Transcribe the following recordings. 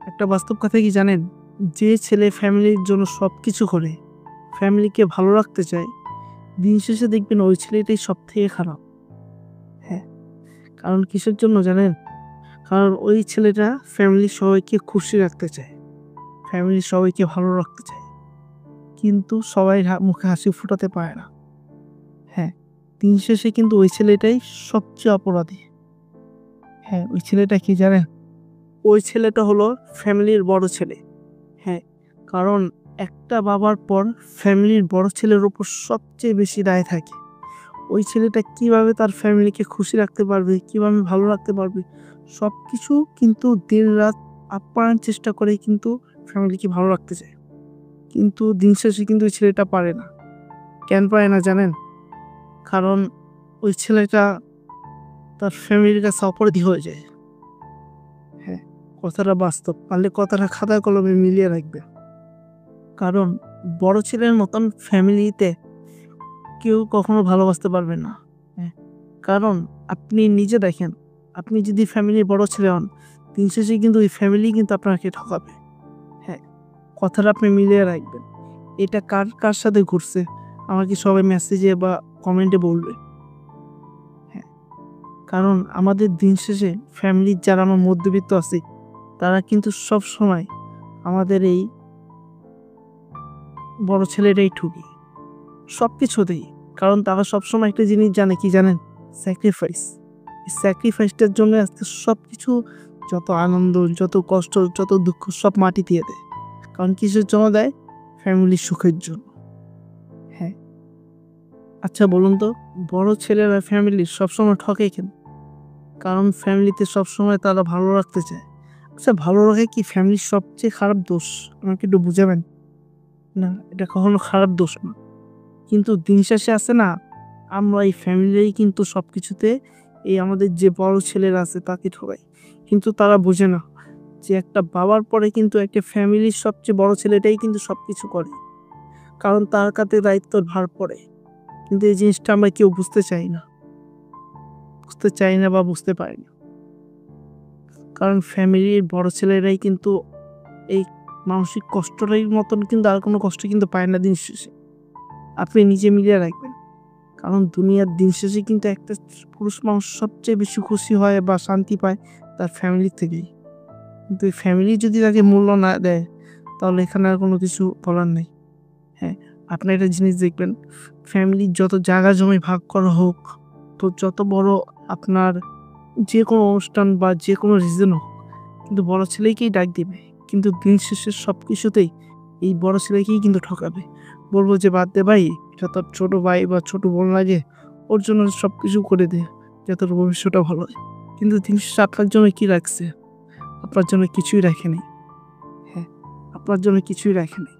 একটা বাস্তব কথা কি জানেন? যে ছেলে ফ্যামিলির জন্য সবকিছু করে, ফ্যামিলিকে ভালো রাখতে চায়, দিন শেষে দেখবেন ওই ছেলেটাই সবথেকে খারাপ। হ্যাঁ, কারণ কিসের জন্য জানেন? কারণ ওই ছেলেটা ফ্যামিলির সবাইকে খুশি রাখতে চায়, ফ্যামিলির সবাইকে ভালো রাখতে চায়। কিন্তু সবাই মুখে হাসি ফোটাতে পারে না। হ্যাঁ, দিন শেষে কিন্তু ওই ছেলেটাই সবচেয়ে অপরাধী। হ্যাঁ, ওই ছেলেটা কি জানেন? ওই ছেলেটা হলো ফ্যামিলির বড় ছেলে। হ্যাঁ, কারণ একটা বাবার পর ফ্যামিলির বড় ছেলের উপর সবচেয়ে বেশি দায় থাকে। ওই ছেলেটা কিভাবে তার ফ্যামিলিকে খুশি রাখতে পারবে, কিভাবে ভালো রাখতে পারবে, সবকিছু কিন্তু দিন-রাত আপ্রাণ চেষ্টা করেই কিন্তু ফ্যামিলিকে ভালো রাখতে চায়। কিন্তু দিন শেষে কিন্তু ওই ছেলেটা পারে না। কেন পারে না জানেন? কারণ ওই ছেলেটা তার ফ্যামিলির কাছে অপরাধী হয়ে যায়। হ্যাঁ, কথাটা বাস্তব। পারলে কথাটা খাতায় কলমে মিলিয়ে রাখবেন। কারণ বড় ছেলের মতন ফ্যামিলিতে কেউ কখনো ভালোবাসতে পারবে না। হ্যাঁ, কারণ আপনি নিজে দেখেন, আপনি যদি ফ্যামিলির বড় ছেলে হন, দিন শেষে কিন্তু ওই ফ্যামিলি কিন্তু আপনাকে ঠকাবে। হ্যাঁ, কথাটা আপনি মিলিয়ে রাখবেন। এটা কার সাথে ঘটছে আমাকে সবাই মেসেজে বা কমেন্টে বলবে। হ্যাঁ, কারণ আমাদের দিন শেষে ফ্যামিলির যারা আমরা মধ্যবিত্ত আছি, তারা কিন্তু সবসময় আমাদের এই বড় ছেলেটাই ঠুকে সবকিছুতেই। কারণ তারা সবসময় একটা জিনিস জানে, কি জানেন? স্যাক্রিফাইস। এই স্যাক্রিফাইসটার জন্য আজকে সবকিছু, যত আনন্দ, যত কষ্ট, যত দুঃখ সব মাটি দিয়ে দেয়। কারণ কিসের জন্য দেয়? ফ্যামিলির সুখের জন্য। হ্যাঁ, আচ্ছা বলুন তো, বড় ছেলেরা ফ্যামিলির সবসময় ঠকে কেন? কারণ ফ্যামিলিতে সবসময় তারা ভালো রাখতে চায়। আচ্ছা, ভালো রাখা কি ফ্যামিলির সবচেয়ে খারাপ দোষ? আমাকে একটু বুঝাবেন? না, এটা কখনো খারাপ দোষ না। কিন্তু দিন শেষে আছে না, আমরা এই ফ্যামিলিই কিন্তু সবকিছুতে এই আমাদের যে বড় ছেলেরা আছে তাকে ঠকাই। কিন্তু তারা বোঝে না যে একটা বাবার পরে কিন্তু একটা ফ্যামিলির সবচেয়ে বড় ছেলেটাই কিন্তু সবকিছু করে। কারণ তার কাঁধে দায়িত্বর ভার পড়ে। কিন্তু এই জিনিসটা আমরা কেউ বুঝতে চাই না বা বুঝতে পারি না। কারণ ফ্যামিলির বড় ছেলেরাই কিন্তু এই মানসিক কষ্টটাই মতন কিন্তু আর কোনো কষ্ট কিন্তু পায় না দিন শেষে। আপনি নিজে মিলিয়ে রাখবেন। কারণ দুনিয়ার দিন শেষে কিন্তু একটা পুরুষ মানুষ সবচেয়ে বেশি খুশি হয় বা শান্তি পায় তার ফ্যামিলির থেকেই। কিন্তু এই ফ্যামিলি যদি তাকে মূল্য না দেয়, তাহলে এখানে আর কোনো কিছু বলার নেই। হ্যাঁ, আপনি একটা জিনিস দেখবেন, ফ্যামিলির যত জায়গা জমি ভাগ করা হোক, তো যত বড় আপনার যে কোনো অনুষ্ঠান বা যে কোনো রিজন হোক, কিন্তু বড় ছেলেকেই ডাক দিবে। কিন্তু দিন শেষে সব কিছুতেই এই বড় ছেলেকেই কিন্তু ঠকাবে। বলবো যে, বাদ দে ভাই, এটা তোর ছোট ভাই বা ছোট বোন লাগে, ওর জন্য সব কিছু করে দে, যাতে ওর ভবিষ্যৎটা ভালো হয়। কিন্তু দিন শেষে আপনার জন্য কি রাখছে? আপনার জন্য কিছুই রাখেনি। হ্যাঁ, আপনার জন্য কিছুই রাখেনি।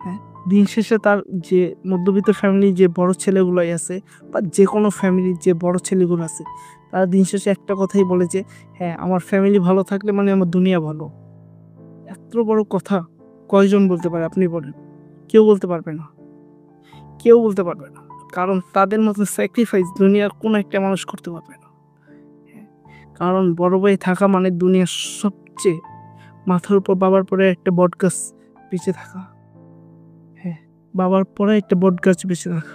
হ্যাঁ, দিন শেষে তার যে মধ্যবিত্ত ফ্যামিলির যে বড় ছেলেগুলোই আছে বা যে কোনো ফ্যামিলির যে বড় ছেলেগুলো আছে, তারা দিন শেষে একটা কথাই বলে যে, হ্যাঁ, আমার ফ্যামিলি ভালো থাকলে মানে আমার দুনিয়া ভালো। এত বড় কথা কয়জন বলতে পারে আপনি বলেন? কেউ বলতে পারবে না। কেউ বলতে পারবে না। কারণ তাদের মতো স্যাক্রিফাইস দুনিয়ার কোনো একটা মানুষ করতে পারবে না। হ্যাঁ, কারণ বড় ভাই থাকা মানে দুনিয়ার সবচেয়ে মাথার উপর বাবার পরে একটা বটগাছ বেঁচে থাকা। হ্যাঁ, বাবার পরে একটা বটগাছ বেঁচে থাকা।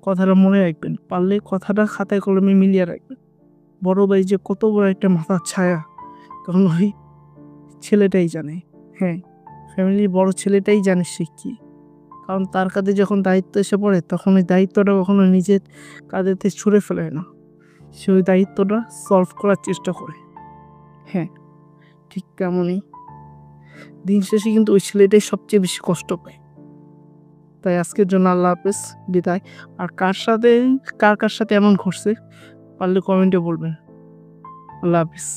কথাটা মনে রাখবেন। পারলে কথাটা খাতায় কলমে মিলিয়ে রাখবেন। বড় ভাই যে কত বড় একটা মাথার ছায়া, কারণ ওই ছেলেটাই জানে। হ্যাঁ, ফ্যামিলির বড় ছেলেটাই জানে সে কি। কারণ তার কাঁধে যখন দায়িত্ব এসে পড়ে, তখন ওই দায়িত্বটা কখনো নিজের কাঁধেতে ছুঁড়ে ফেলে না। সে ওই দায়িত্বটা সলভ করার চেষ্টা করে। হ্যাঁ, ঠিক তেমনই দিন শেষে কিন্তু ওই ছেলেটাই সবচেয়ে বেশি কষ্ট পায়। তাই আজকের জন্য আল্লাহ হাফেজ, বিদায়। আর কার সাথে এমন ঘটছে, পারলে কমেন্টে বলবেন। আল্লাহ হাফেজ।